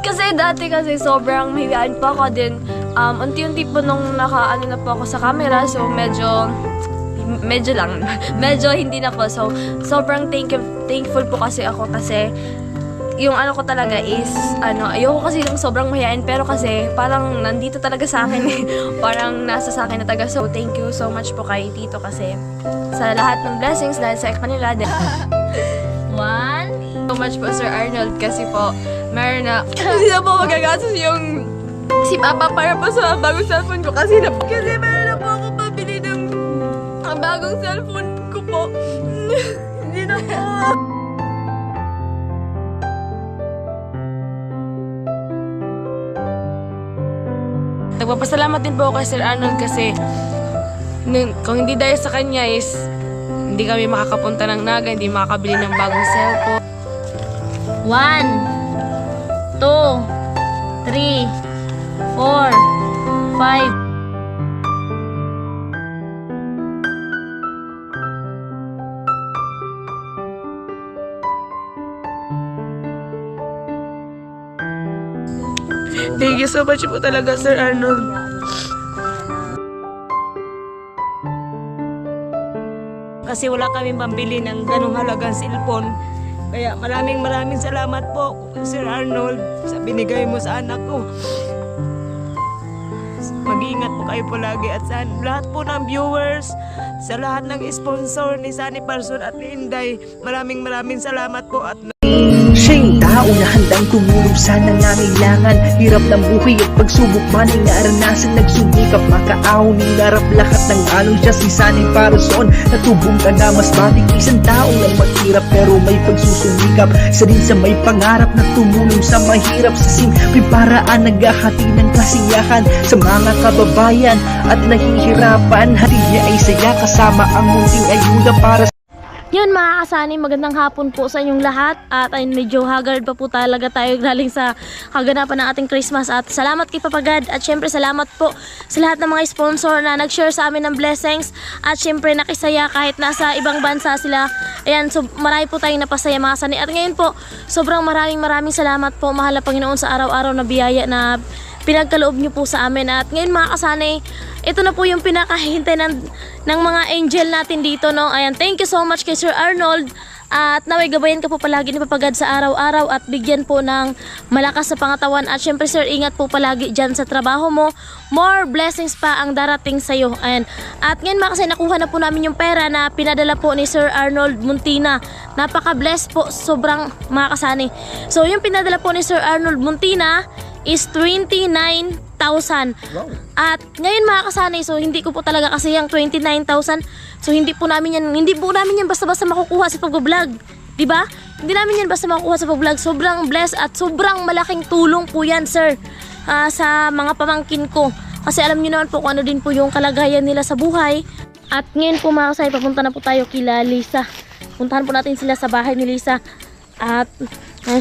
Kasi dati kasi sobrang mahihain pa ako din. Unti-unti po nung naka-ano na po ako sa camera, so medyo lang. Medyo hindi na po. So, sobrang thankful po kasi ako kasi yung ano ko talaga is, ayoko kasi ng sobrang mahihain, pero kasi parang nandito talaga sa akin eh. Parang nasa sa akin na talaga. So, thank you so much po kay Tito kasi sa lahat ng blessings dahil sa kanila. One. So much po, Sir Arnold, kasi po, meron na, hindi na po magagastos yung si Papa para po sa bagong cellphone ko kasi meron na po ako pabili ng bagong cellphone ko po. Hindi na po. Nagpapasalamat din po ako kay Sir Arnold kasi kung hindi dahil sa kanya is hindi kami makakapunta ng Naga, hindi makakabili ng bagong cellphone. 1, 2, 3, 4, 5. Thank you so much po talaga, Sir Arnold. Kasi wala kaming pambili ng ganong halagang cellphone. Kaya maraming salamat po, Sir Arnold, sa binigay mo sa anak ko. Mag-iingat po kayo palagi at sa lahat po ng viewers, sa lahat ng sponsor ni Sunny Parson at ni Inday, maraming salamat po at Siya yung tao na handang tumulong sa nangangailangan. Hirap ng buhay at pagsubok man ay naranasan. Nagsumikap makaahon, hinarap lahat ng alon. Siya si Sunny Parson, natubong taga mas matik. Isang tao lang maghirap pero may pagsusumikap. Isa din sa may pangarap na tumulong sa mahirap. Sa simpleng paraan naghahati ng kasiyahan sa mga kababayan at nahihirapan. Hati niya ay saya kasama ang munting ayuda para Yun mga kasani, magandang hapon po sa inyong lahat. At ay medyo haggard pa po talaga tayo galing sa kaganapan ng ating Christmas. At salamat kay Papa God. At syempre salamat po sa lahat ng mga sponsor na nag-share sa amin ng blessings. At syempre nakisaya kahit nasa ibang bansa sila. Ayan, so marami po tayong napasaya mga kasani. At ngayon po, sobrang maraming salamat po, mahal na Panginoon, sa araw-araw na biyaya na pinagkaloob niyo po sa amin. At ngayon mga kasani, ito na po yung pinakahintay ng mga angel natin dito, no? Ayan, thank you so much kay Sir Arnold. At naway gabayan ka po palagi ni Papa God sa araw-araw at bigyan po ng malakas sa pangatawan. At syempre sir, ingat po palagi dyan sa trabaho mo. More blessings pa ang darating sa'yo. Ayan. At ngayon mga kasi nakuha na po namin yung pera na pinadala po ni Sir Arnold Muntina. Napaka-bless po, sobrang mga kasani. So yung pinadala po ni Sir Arnold Muntina is 29,000. At ngayon mga kasanay, so hindi ko po talaga kasi yung 29,000. So hindi po namin yan basta-basta makukuha sa pag-vlog. 'Di ba? Hindi namin yan basta makukuha sa pag-vlog. Sobrang blessed at sobrang malaking tulong po yan, sir, sa mga pamangkin ko. Kasi alam niyo naman po kung ano din po yung kalagayan nila sa buhay. At ngayon po mga kasanay, papunta na po tayo kila Lisa. Puntahan po natin sila sa bahay ni Lisa. At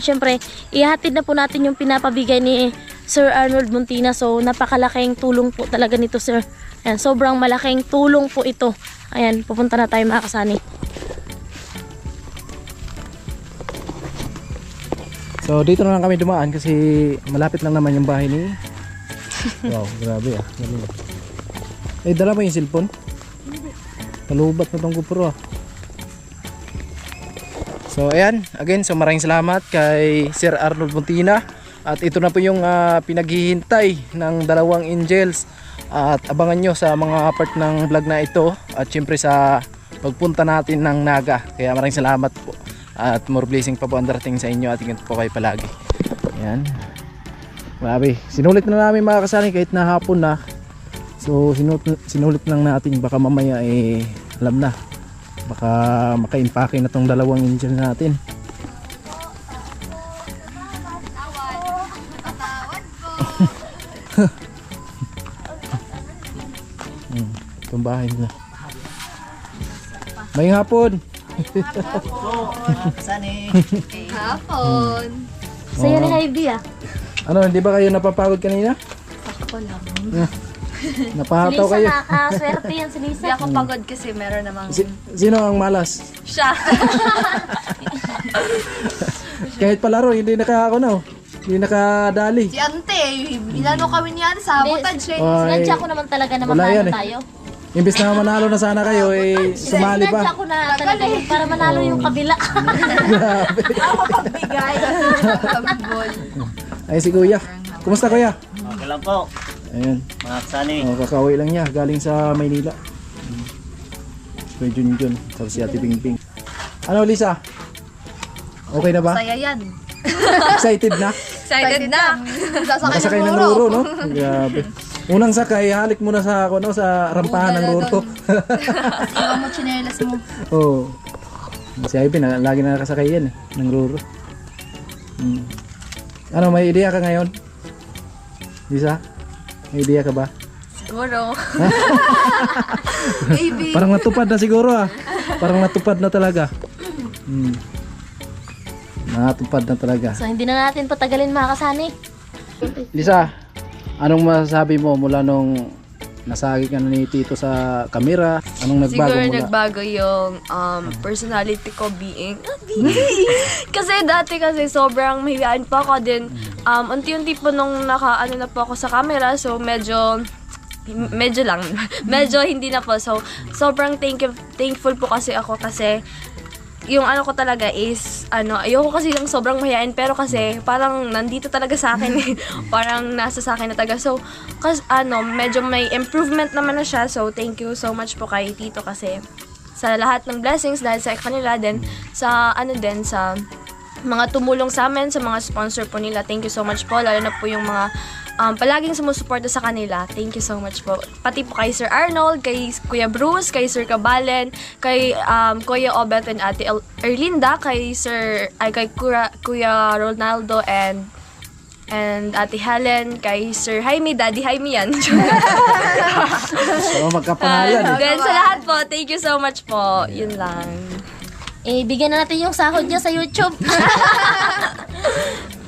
syempre, ihatid na po natin yung pinapabigay ni Sir Arnold Muntina. So, napakalaking tulong po talaga nito, sir. Ayan, sobrang malaking tulong po ito. Ayan, pupunta na tayo mga kasani. So, dito na lang kami dumaan kasi malapit lang naman yung bahay ni... Wow, grabe ah. Eh, dala ba yung cellphone? Talubat na tong GoPro ah. So ayan, again, so maraming salamat kay Sir Arnold Muntina. At ito na po yung pinaghihintay ng dalawang angels. At abangan nyo sa mga part ng vlog na ito. At syempre sa pagpunta natin ng Naga. Kaya maraming salamat po. At more blessing pa po ang darating sa inyo. At ingat po kayo palagi. Ayan. Grabe, sinulit na namin mga kasani kahit na hapon na. So sinulit lang natin, baka mamaya alam na. Baka maka-impake na tong dalawang angel natin. Itong bahay nila. May hapon. Hapon. Saya ni Ivy ah. Ano, hindi ba kayo napapagod kanina? Ako lang. Napahataw Si Lisa, kayo. nakaswerte yan si Lisa. Hindi ako pagod kasi meron namang... Sino ang malas? Siya. Kahit palaro, hindi nakakakunaw. Hindi nakadali. Si Ante, inano kami niyan, sabotage eh. Ay, Sinadya ko naman talaga na wala yan manalo eh. tayo. Imbis na manalo na sana kayo, eh, sumali Sinadya pa. ko na talaga yun para manalo yung kabila. Ako pagbigay. Ay, si Kuya. Kumusta, Kuya? Okay lang po, Ayan. mga kasani. Oh, kakauwi lang niya, galing sa Maynila. Kuya Junjun, tapos si Ate Pingping. Ano, Lisa? Okay na ba? Saya yan. Excited na? Excited na. Nakasakay ng Roro, no? Grabe. Unang sakay, halik muna sa, ano, sa rampahan ng Roro. Iwan mo chinelas mo. Oo. Si Ivy, lagi na nakasakay yan eh, ng Roro. Ano, may ideya ka ngayon? Lisa? May ideya ka ba? Siguro. Parang natupad na siguro ah. Parang natupad na talaga. Natupad na talaga. So hindi na natin patagalin mga kasani. Lisa, anong masasabi mo mula nung nasagi ka na ni Tito sa kamera? Anong nagbago Siguro mula? nagbago yung personality ko being. Kasi dati kasi sobrang mahihain pa ako din. Unti-unti po nung naka-ano na po ako sa camera, so medyo lang. Medyo hindi na po. So sobrang thankful po kasi ako kasi yung ano ko talaga is, ayoko kasi lang sobrang mahihain, pero kasi parang nandito talaga sa akin eh. Parang nasa sa akin na talaga. So, medyo may improvement naman na siya. So, thank you so much po kay Tito kasi sa lahat ng blessings dahil sa kanila din, sa sa mga tumulong sa amin, sa mga sponsor po nila. Thank you so much po, lalo na po yung mga palaging sumusuporta sa kanila. Thank you so much po. Pati po kay Sir Arnold, kay Kuya Bruce, kay Sir Cabalen, kay Kuya Obet and Ate Erlinda, kay Kuya Ronaldo and Ate Helen, kay Sir Jaime, Daddy Jaime yan. So, magkapangalan eh. Then sa lahat po, thank you so much po. Yun lang. Bigyan na natin yung sahod niya sa YouTube.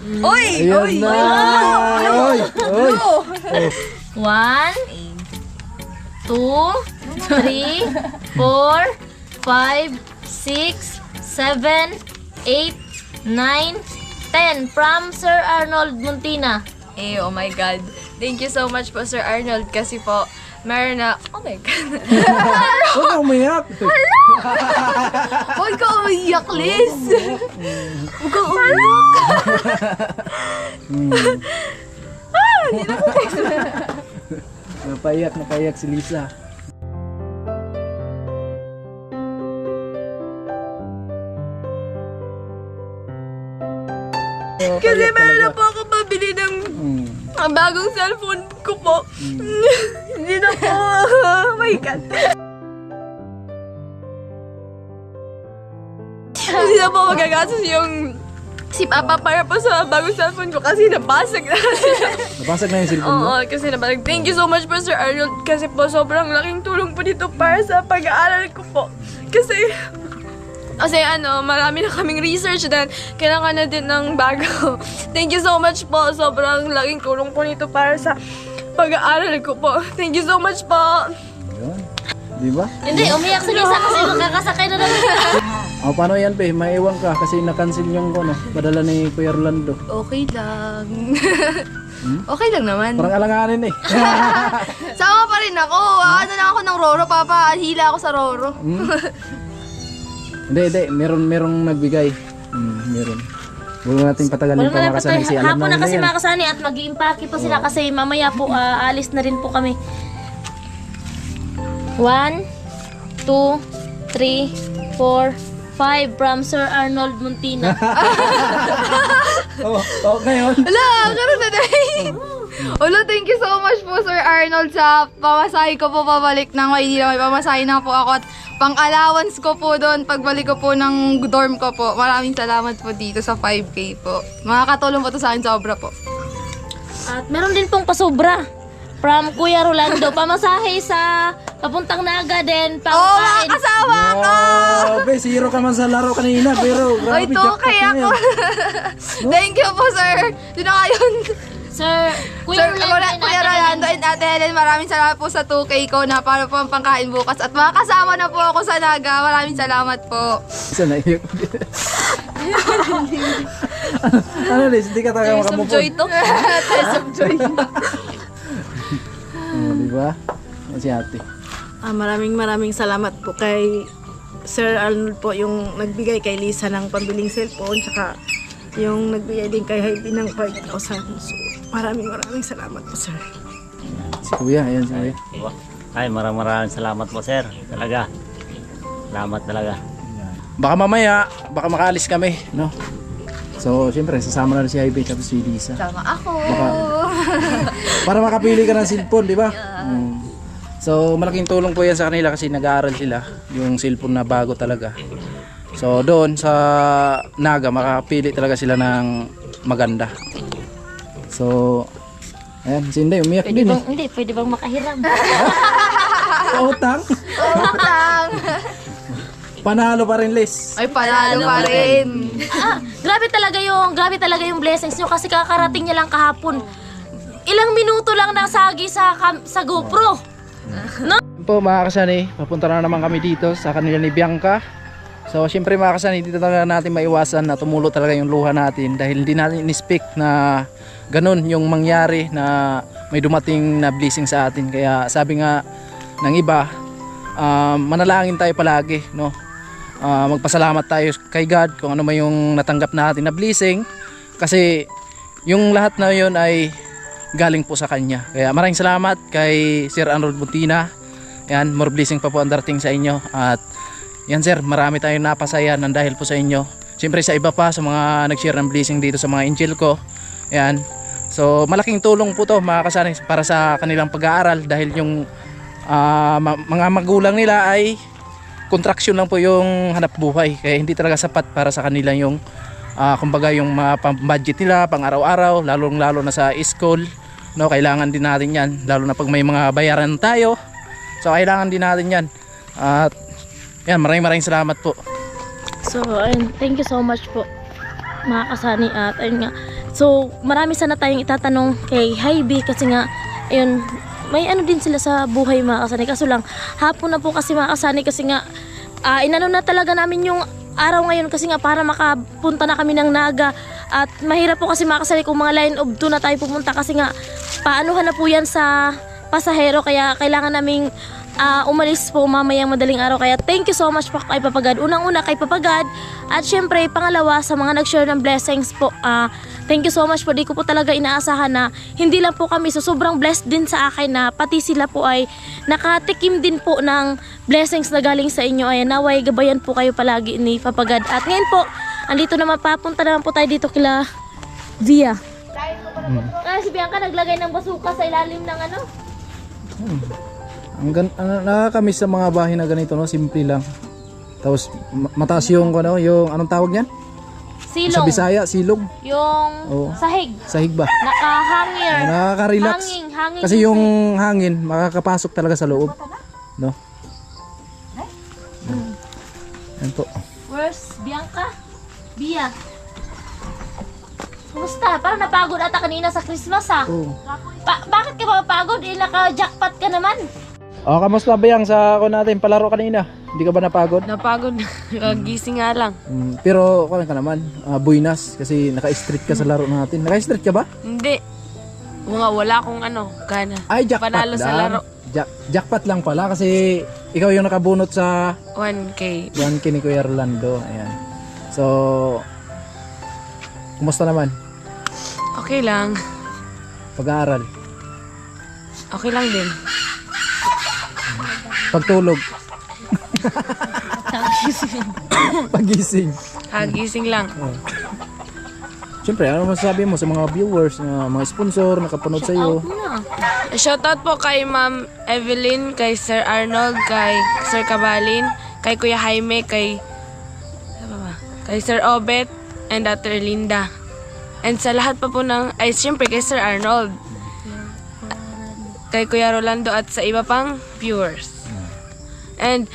Uy! Ayan na! Oy! Oy! 1, 2, 3, 4, 5, 6, 7, 8, 9, 10 from Sir Arnold Muntina. Oh my God. Thank you so much po, Sir Arnold, kasi po, meron na, oh my God. Huwag kang umiyak! Huwag ka umiyak, Liz! Huwag ka umiyak! Napaiyak si Lisa. Kasi meron na po ako mabili ng ang bagong cellphone ko po. Hindi na po. Oh my God. Hindi na po magagastos yung si Papa para po sa bagong cellphone ko kasi nabasag na kasi. Nabasag na yung cellphone mo? Oo, kasi nabasag. Thank you so much po, Sir Arnold, kasi po sobrang laking tulong po dito para sa pag-aaral ko po. Kasi marami na kaming research din. Kailangan na din ng bago. Thank you so much po. Sobrang laking tulong po nito para sa pag-aaral ko po. Thank you so much po. Yun. Di ba? Hindi, umiyak si Lisa kasi makakasakay na naman. Paano yan, Pe? Maiwan ka kasi na-cancel yung padala ni Kuya Rolando. Okay lang. Okay lang naman. Parang alanganin eh. Sama pa rin ako. Ano lang ako ng Roro, Papa. Hila ako sa Roro. Hindi. Merong nagbigay. Meron. Huwag natin patagalin pa mga kasani. Alam Hapon na namin kasi yan. mga kasani at mag-iimpake pa sila kasi mamaya po alis na rin po kami. 1, 2, 3, 4, 5 from Sir Arnold Muntina. Ngayon. Wala, karoon na din. Wala, thank you so much po, Sir Arnold, sa pamasahe ko po pabalik ng Maynila. May pamasahe na po ako at pang-allowance ko po doon pagbalik ko po ng dorm ko po. Maraming salamat po dito sa 5K po. Makakatulong po to sa akin sobra po. At meron din pong pasobra from Kuya Rolando. Pamasahe sa papuntang Naga din. Oo, mga kasama ko! Grabe, zero ka man sa laro kanina, pero grabe, Ay, to, jackpot kaya na ko. yan. Thank you po, sir. Sino ngayon? Sir, Kuya Rolando. Kuya Rolando and Ate Helen, maraming salamat po sa 2K ko na para po ang pangkain bukas. At makakasama na po ako sa Naga. Maraming salamat po. Isa na iyak. Ano Liz, hindi ka talaga Tears of makamove joy on. to. Tears of joy. Diba? Yan si ate. Maraming salamat po kay Sir Arnold po yung nagbigay kay Lisa ng pambiling cellphone tsaka yung nagbigay din kay Heidi ng 5,000. So, maraming salamat po, sir. Si Kuya, ayan si Kuya. Ay, maraming salamat po, sir. Talaga. Salamat talaga. Baka mamaya, baka makaalis kami, no? So, siyempre, sasama na rin si Ivy at si Lisa. Tama ako. Para makapili ka ng cellphone, di ba? So, malaking tulong po yan sa kanila kasi nag-aaral sila. Yung cellphone na bago talaga. So, doon sa Naga, makapili talaga sila ng maganda. So, ayan, si Inday, umiyak din eh. Hindi, pwede bang makahiram? Utang? Panalo pa rin, Liz. Ay, panalo pa rin. Grabe talaga yung blessings nyo kasi kakarating niya lang kahapon. Ilang minuto lang nasagi sa GoPro. Po mga kasani, papunta na naman kami dito sa kanila ni Bianca. So syempre mga kasani, dito talaga natin maiwasan na tumulo talaga yung luha natin dahil hindi natin in-expect na ganun yung mangyari na may dumating na blessing sa atin. Kaya sabi nga ng iba, manalangin tayo palagi, no? Magpasalamat tayo kay God kung ano may yung natanggap natin na blessing kasi yung lahat na yun ay galing po sa kanya. Kaya maraming salamat kay Sir Arnold Buntina. Yan, more blessing pa po ang darating sa inyo. At yan sir, marami tayong napasaya ng dahil po sa inyo. Siyempre sa iba pa, sa mga nag-share ng blessing dito sa mga angel ko. Yan. So malaking tulong po to mga kasani para sa kanilang pag-aaral dahil yung mga magulang nila ay contraction lang po yung hanap buhay. Kaya hindi talaga sapat para sa kanila yung kumbaga yung budget nila pang araw-araw, lalo na sa school, no, kailangan din natin 'yan, lalo na pag may mga bayaran tayo. So kailangan din natin 'yan. At yan, maraming salamat po. So, ayun, thank you so much po mga kasani at ayun nga. So, marami sana tayong itatanong kay Heidi kasi nga, ayun, may ano din sila sa buhay mga kasani. Kaso lang, hapon na po kasi mga kasani kasi nga, inano na talaga namin yung araw ngayon kasi nga para makapunta na kami ng Naga. At mahirap po kasi mga kasani kung mga line of 2 na tayo pumunta kasi nga, paanuhan na po yan sa pasahero kaya kailangan naming umalis po mamayang madaling araw. Kaya thank you so much po kay Papagad. Unang-una kay Papagad at syempre pangalawa sa mga nag-share ng blessings po. Thank you so much po. Di ko po talaga inaasahan na hindi lang po kami, so sobrang blessed din sa akin na pati sila po ay nakatikim din po ng blessings na galing sa inyo. Ayan, naway gabayan po kayo palagi ni Papagad. At ngayon po, andito naman, papunta naman po tayo dito kila Via. Si Bianca naglagay ng basuka sa ilalim ng ano. Nakakamiss sa mga bahay na ganito, no? Simple lang. Tapos mataas yung ano, yung anong tawag niyan? Silong. Sa Bisaya, silong. Yung Oo. sahig. Sahig ba? Nakahangir. Nakaka-relax. Hangin. Kasi yung hangin makakapasok talaga sa loob, no? Yan po. Where's Bianca? Bia. Kumusta? Parang napagod ata kanina sa Christmas ha? Oh. Bakit ka mapagod? Naka-jackpot ka naman. Oh, kamusta ba yang sa ako natin palaro kanina? Hindi ka ba napagod? Napagod. Kagising nga lang. Pero ka naman, buinas kasi naka-street ka sa laro natin. Naka-street ka ba? Hindi. Wala akong gana. Ay, jackpot Panalo lang. sa laro. Jackpot lang pala kasi ikaw yung nakabunot sa 1K. 1K ni Kuya Rolando. Ayan. So, kumusta naman? Okay lang. Pag-aaral? Okay lang din. Pagtulog? Pagising? Kagising lang. Siyempre, ano masasabi mo sa mga viewers, mga sponsor, nakapanood sa iyo? Shoutout po kay Ma'am Evelyn, kay Sir Arnold, kay Sir Cabalin, kay Kuya Jaime, kay Sir Obet, and Dr. Linda. And sa lahat pa po siyempre kay Sir Arnold, kay Kuya Rolando, at sa iba pang viewers. And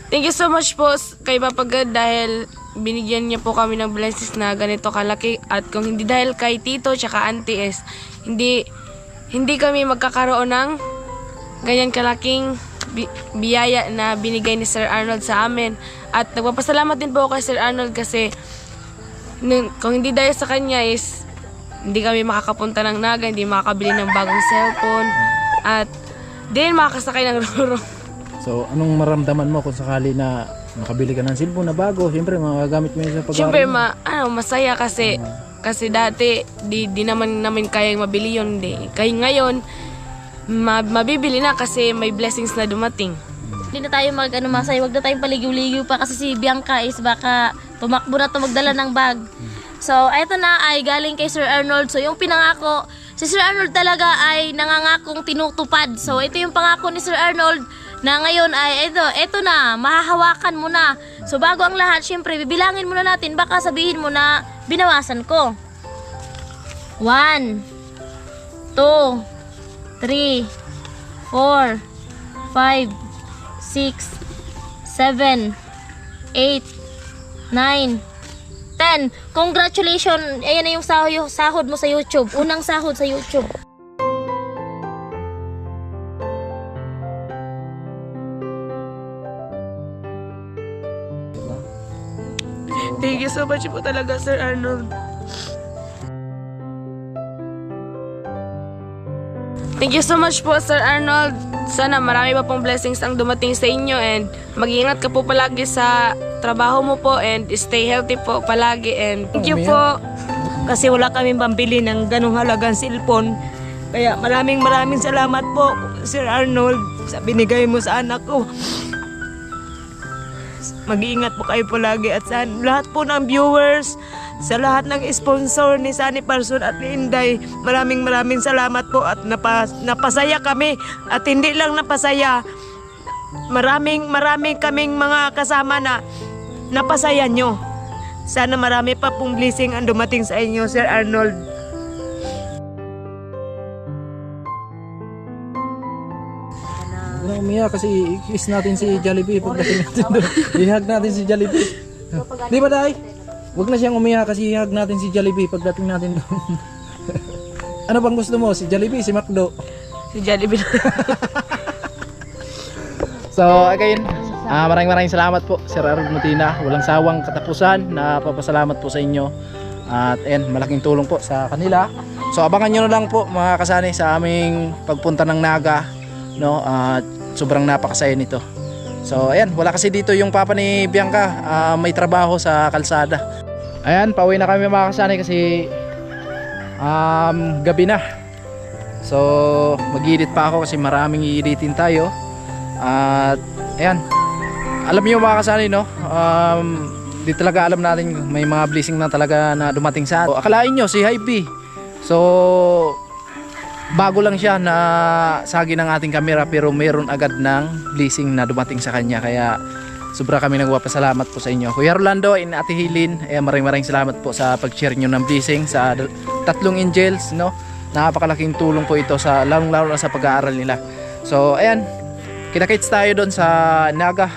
thank you so much po kay Papagad dahil binigyan niya po kami ng blessings na ganito kalaki. At kung hindi dahil kay Tito tsaka Auntie S, hindi kami magkakaroon ng ganyan kalaking biyaya na binigay ni Sir Arnold sa amin. At nagpapasalamat din po kay Sir Arnold kasi kung hindi dahil sa kanya is hindi kami makakapunta ng Naga, hindi makakabili ng bagong cellphone, at din makakasakay ng Roro. So, anong maramdaman mo kung sakali na makabili ka ng cellphone na bago? Siyempre, magagamit mo yun sa pag-aaral. Siyempre, masaya kasi dati di naman namin kayang mabili yun. Kaya ngayon, mabibili na kasi may blessings na dumating. Hindi na tayo masaya, wag na tayong paligiw-ligiw pa kasi si Bianca is baka tumakbo na to magdala ng bag. So, eto na ay galing kay Sir Arnold. So, yung pinangako, si Sir Arnold talaga ay nangangakong tinutupad. So, ito yung pangako ni Sir Arnold na ngayon ay ito na, mahahawakan mo na. So, bago ang lahat, syempre, bibilangin muna natin. Baka sabihin mo na binawasan ko. 1, 2, 3, 4, 5, 6, 7, 8, 9, 10. Congratulations! Ayan na yung sahod mo sa YouTube. Unang sahod sa YouTube. Thank you so much po talaga, Sir Arnold. Thank you so much po, Sir Arnold. Sana marami pa pong blessings ang dumating sa inyo, and mag-iingat ka po palagi sa trabaho mo po, and stay healthy po palagi, and thank you po. Kasi wala kaming pambili ng ganong halagang cellphone. Kaya maraming salamat po, Sir Arnold, sa binigay mo sa anak ko. Mag-iingat po kayo palagi at sa lahat po ng viewers, sa lahat ng sponsor ni Sunny Parson at ni Inday, maraming salamat po at napasaya kami. At hindi lang napasaya, maraming kaming mga kasama na napasaya nyo. Sana marami pa pong blessing ang dumating sa inyo, Sir Arnold. Huwag na umiyak kasi i-kiss natin si Jollibee pagdating natin doon. I-hug natin si Jollibee. Di ba, Day? Huwag na siyang umiyak kasi i-hug natin si Jollibee pagdating natin doon. Ano bang gusto mo? Si Jollibee, si McDo? Si Jollibee. So again, maraming salamat po, Sir Arnold Mutina. Walang sawang katapusan na papasalamat po sa inyo. At ayan, malaking tulong po sa kanila. So abangan nyo na lang po mga kasani sa aming pagpunta ng Naga, no? At sobrang napakasaya nito. So ayan, wala kasi dito yung papa ni Bianca, may trabaho sa kalsada. Ayan, pauwi na kami mga kasani kasi gabi na. So mag-edit pa ako kasi maraming i-editin tayo. At ayan, alam niyo mga kasani, no? Di talaga alam natin, may mga blessing na talaga na dumating sa atin. Akalain nyo si Hype, so bago lang siya na sagi ng ating camera, pero mayroon agad ng blessing na dumating sa kanya. Kaya sobra kami nagpapasalamat po sa inyo, Kuya Rolando and Ate Hilin. Maraming salamat po sa pag-share nyo ng blessing sa tatlong angels, no? Napakalaking tulong po ito sa lalo na sa pag-aaral nila. So ayan, kita-kits tayo doon sa Naga.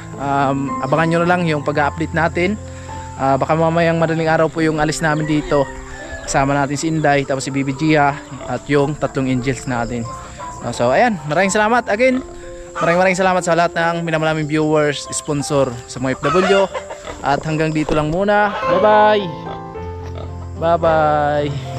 Abangan nyo na lang yung pag-update natin. Baka mamayang madaling araw po yung alis namin dito. Kasama natin si Inday, tapos si Bibi Gia, at yung tatlong angels natin. So ayan, maraming salamat again. Maraming salamat sa lahat ng minamaraming viewers, sponsor sa mga FW. At hanggang dito lang muna. Bye bye. Bye bye.